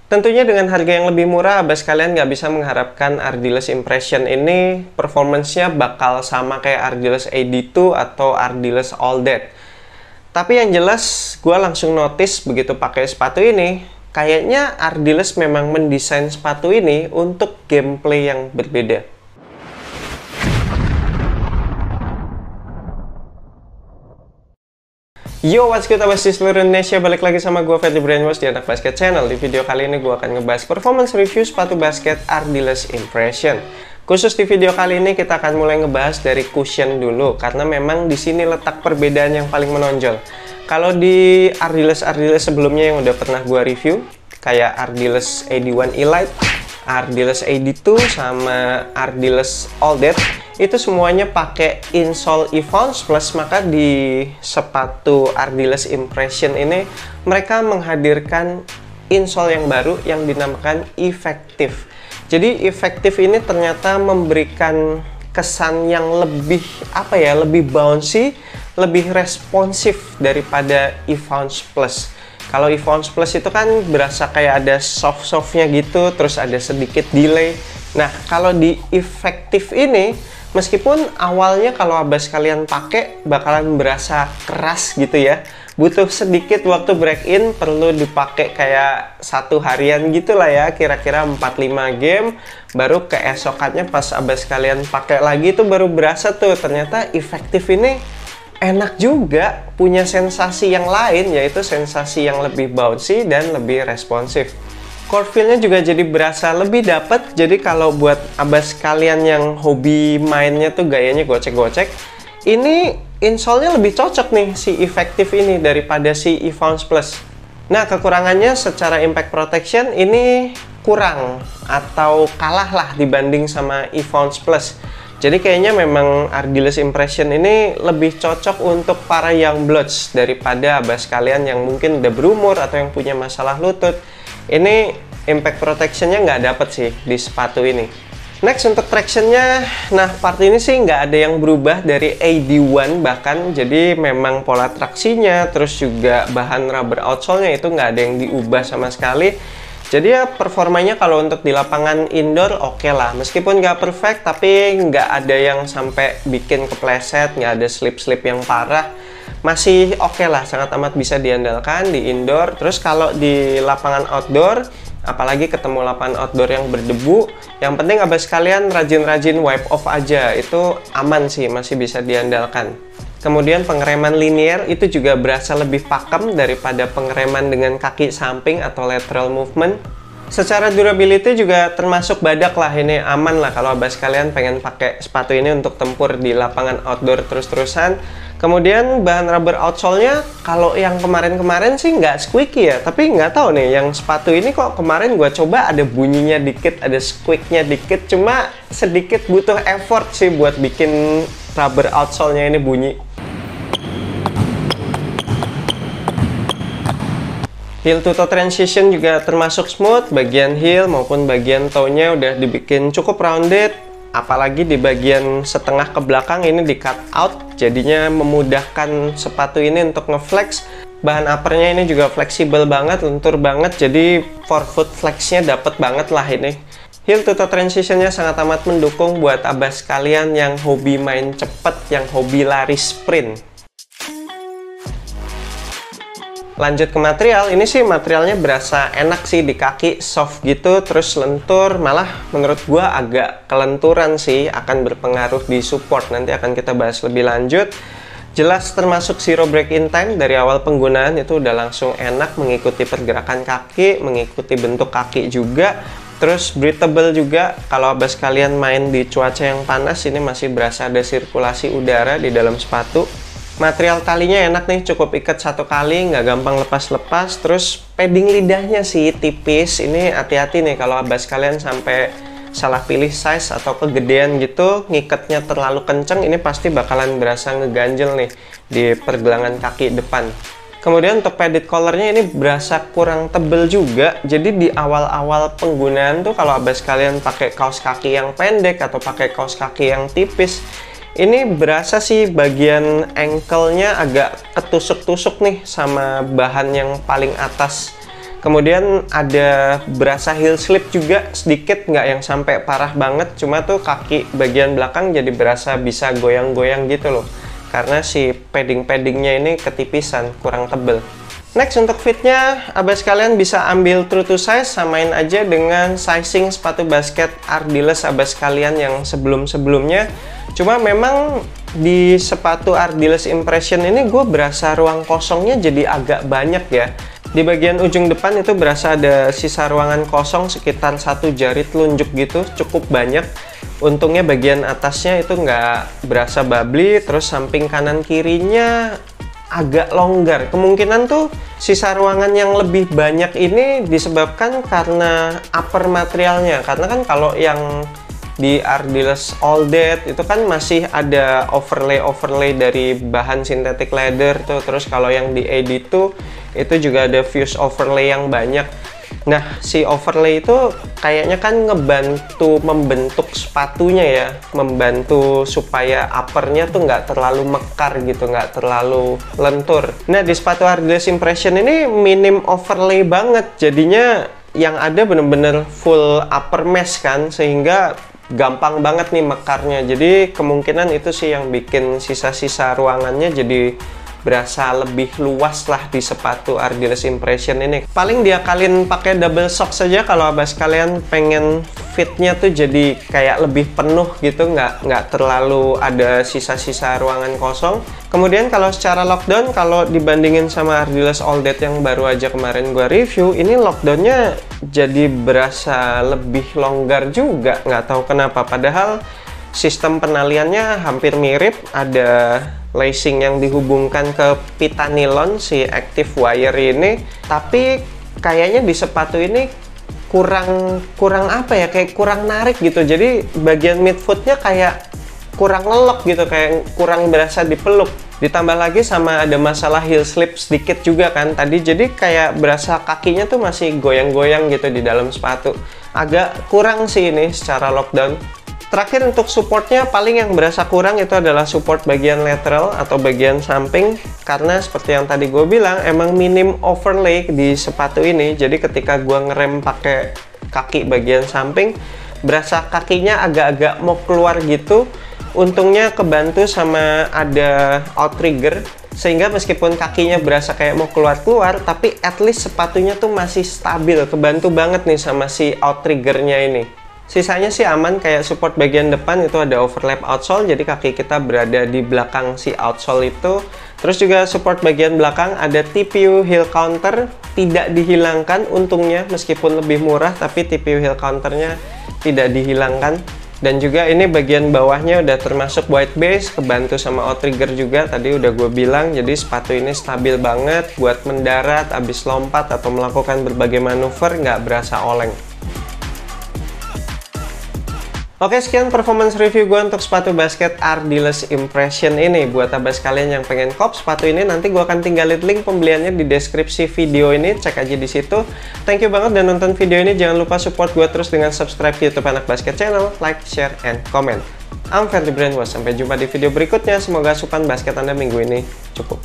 Tentunya dengan harga yang lebih murah, abas kalian nggak bisa mengharapkan Ardiles Impression ini performance-nya bakal sama kayak Ardiles AD2 atau Ardiles All Dead. Tapi yang jelas, gue langsung notice begitu pakai sepatu ini, kayaknya Ardiles memang mendesain sepatu ini untuk gameplay yang berbeda. Yo, what's good abas di seluruh Indonesia, balik lagi sama gue Ferdy Brainwash di Anak Basket Channel. Di video kali ini gue akan ngebahas performance review sepatu basket Ardiles Impression. Khusus di video kali ini kita akan mulai ngebahas dari cushion dulu, karena memang di sini letak perbedaan yang paling menonjol. Kalau di Ardiles sebelumnya yang udah pernah gue review, kayak Ardiles AD1 Elite, Ardiles AD2 sama Ardiles All Dead, itu semuanya pakai insole Evounce Plus. Maka di sepatu Ardiles Impression ini mereka menghadirkan insole yang baru yang dinamakan Effective. Jadi Effective ini ternyata memberikan kesan yang lebih lebih bouncy, lebih responsif daripada Evounce Plus. Kalau Evounce Plus itu kan berasa kayak ada soft-softnya gitu, terus ada sedikit delay. Nah, kalau di Effective ini, meskipun awalnya kalau abas kalian pakai bakalan berasa keras gitu ya, butuh sedikit waktu break-in, perlu dipakai kayak satu harian gitu lah ya, kira-kira 4-5 game, baru keesokannya pas abas kalian pakai lagi itu baru berasa tuh, ternyata Effective ini enak juga, punya sensasi yang lain, yaitu sensasi yang lebih bouncy dan lebih responsif. Core feel-nya juga jadi berasa lebih dapet. Jadi kalau buat abas kalian yang hobi mainnya tuh gayanya gocek-gocek, ini insole-nya lebih cocok nih si Effective ini daripada si Evounce Plus. Nah, kekurangannya secara impact protection ini kurang atau kalah lah dibanding sama Evounce Plus. Jadi kayaknya memang Ardiles Impression ini lebih cocok untuk para young bloods daripada abas kalian yang mungkin udah berumur atau yang punya masalah lutut. Ini impact protectionnya nggak dapet sih di sepatu ini. Next, untuk tractionnya, nah part ini sih nggak ada yang berubah dari AD1 bahkan. Jadi memang pola traksinya, terus juga bahan rubber outsole-nya itu nggak ada yang diubah sama sekali. Jadi ya performanya kalau untuk di lapangan indoor oke lah. Meskipun nggak perfect, tapi nggak ada yang sampai bikin kepleset, nggak ada slip-slip yang parah. Masih oke lah, sangat amat bisa diandalkan di indoor. Terus kalau di lapangan outdoor, apalagi ketemu lapangan outdoor yang berdebu, yang penting abas kalian rajin-rajin wipe off aja, itu aman sih, masih bisa diandalkan. Kemudian pengereman linear itu juga berasa lebih pakem daripada pengereman dengan kaki samping atau lateral movement. Secara durability juga termasuk badak lah, ini aman lah kalau abas kalian pengen pakai sepatu ini untuk tempur di lapangan outdoor terus-terusan. Kemudian bahan rubber outsole-nya kalau yang kemarin-kemarin sih nggak squeaky ya, tapi nggak tahu nih yang sepatu ini kok kemarin gue coba ada bunyinya dikit, ada squeaknya dikit, cuma sedikit butuh effort sih buat bikin rubber outsole-nya ini bunyi. Heel to toe transition juga termasuk smooth, bagian heel maupun bagian toe-nya udah dibikin cukup rounded, apalagi di bagian setengah ke belakang ini di cut out, jadinya memudahkan sepatu ini untuk ngeflex. Bahan uppernya ini juga fleksibel banget, lentur banget, jadi forefoot flex-nya dapet banget lah ini. Heel to toe transition-nya sangat amat mendukung buat abas kalian yang hobi main cepet, yang hobi lari sprint. Lanjut ke material, ini sih materialnya berasa enak sih di kaki, soft gitu, terus lentur, malah menurut gua agak kelenturan sih, akan berpengaruh di support, nanti akan kita bahas lebih lanjut. Jelas termasuk zero break-in time, dari awal penggunaan itu udah langsung enak mengikuti pergerakan kaki, mengikuti bentuk kaki juga. Terus breathable juga, kalau abas kalian main di cuaca yang panas, ini masih berasa ada sirkulasi udara di dalam sepatu. Material talinya enak nih, cukup ikat satu kali, nggak gampang lepas-lepas. Terus padding lidahnya sih tipis, ini hati-hati nih kalau abas kalian sampai salah pilih size atau kegedean gitu, ngikatnya terlalu kenceng, ini pasti bakalan berasa ngeganjel nih di pergelangan kaki depan. Kemudian untuk padded collarnya ini berasa kurang tebel juga, jadi di awal-awal penggunaan tuh kalau abas kalian pakai kaos kaki yang pendek atau pakai kaos kaki yang tipis, ini berasa sih bagian ankle-nya agak ketusuk-tusuk nih sama bahan yang paling atas Kemudian ada berasa heel slip juga sedikit, nggak yang sampai parah banget, cuma tuh kaki bagian belakang jadi berasa bisa goyang-goyang gitu loh. Karena si padding-paddingnya ini ketipisan, kurang tebel. Next, untuk fitnya, abah sekalian bisa ambil true to size, samain aja dengan sizing sepatu basket Ardiles abah sekalian yang sebelum-sebelumnya. Cuma memang di sepatu Ardiles Impression ini gue berasa ruang kosongnya jadi agak banyak ya. Di bagian ujung depan itu berasa ada sisa ruangan kosong sekitar 1 jari telunjuk gitu, cukup banyak. Untungnya bagian atasnya itu nggak berasa bubbly, terus samping kanan kirinya agak longgar. Kemungkinan tuh sisa ruangan yang lebih banyak ini disebabkan karena upper materialnya. Karena kan kalau yang di Ardiles All That itu kan masih ada overlay dari bahan synthetic leather tuh. Terus kalau yang di AD itu juga ada fuse overlay yang banyak. Nah, si overlay itu kayaknya kan ngebantu membentuk sepatunya ya, membantu supaya uppernya tuh nggak terlalu mekar gitu, nggak terlalu lentur. Nah, di sepatu Ardiles Impression ini minim overlay banget, jadinya yang ada bener-bener full upper mesh kan, sehingga gampang banget nih mekarnya. Jadi kemungkinan itu sih yang bikin sisa-sisa ruangannya jadi berasa lebih luas lah di sepatu Ardiles Impression ini. Paling diakalin pakai double sock saja kalau abah sekalian pengen fitnya tuh jadi kayak lebih penuh gitu, nggak terlalu ada sisa-sisa ruangan kosong. Kemudian kalau secara lockdown, kalau dibandingin sama Ardiles All That yang baru aja kemarin gua review, ini lockdownnya jadi berasa lebih longgar juga, nggak tahu kenapa. Padahal sistem penaliannya hampir mirip, ada lacing yang dihubungkan ke pita nilon si active wire ini, tapi kayaknya di sepatu ini kurang apa ya, kayak kurang narik gitu. Jadi bagian midfootnya kayak kurang ngelok gitu, kayak kurang berasa dipeluk. Ditambah lagi sama ada masalah heel slip sedikit juga kan tadi, jadi kayak berasa kakinya tuh masih goyang-goyang gitu di dalam sepatu. Agak kurang sih ini secara lockdown. Terakhir untuk supportnya, paling yang berasa kurang itu adalah support bagian lateral atau bagian samping, karena seperti yang tadi gue bilang emang minim overlay di sepatu ini. Jadi ketika gue ngerem pakai kaki bagian samping, berasa kakinya agak-agak mau keluar gitu. Untungnya kebantu sama ada outrigger, sehingga meskipun kakinya berasa kayak mau keluar-keluar, tapi at least sepatunya tuh masih stabil. Kebantu banget nih sama si outriggernya ini. Sisanya sih aman, kayak support bagian depan itu ada overlap outsole, jadi kaki kita berada di belakang si outsole itu. Terus juga support bagian belakang ada TPU heel counter, tidak dihilangkan untungnya, meskipun lebih murah tapi TPU heel counternya tidak dihilangkan. Dan juga ini bagian bawahnya udah termasuk white base, kebantu sama outrigger juga, tadi udah gue bilang. Jadi sepatu ini stabil banget buat mendarat, abis lompat atau melakukan berbagai manuver, nggak berasa oleng. Oke, sekian performance review gue untuk sepatu basket Ardiles Impression ini. Buat abah sekalian yang pengen kop sepatu ini, nanti gue akan tinggalin link pembeliannya di deskripsi video ini, cek aja di situ. Thank you banget udah nonton video ini. Jangan lupa support gue terus dengan subscribe YouTube Anak Basket Channel, like, share, and comment. I'm Ferdy Brainwash. Sampai jumpa di video berikutnya. Semoga asupan basket Anda minggu ini cukup.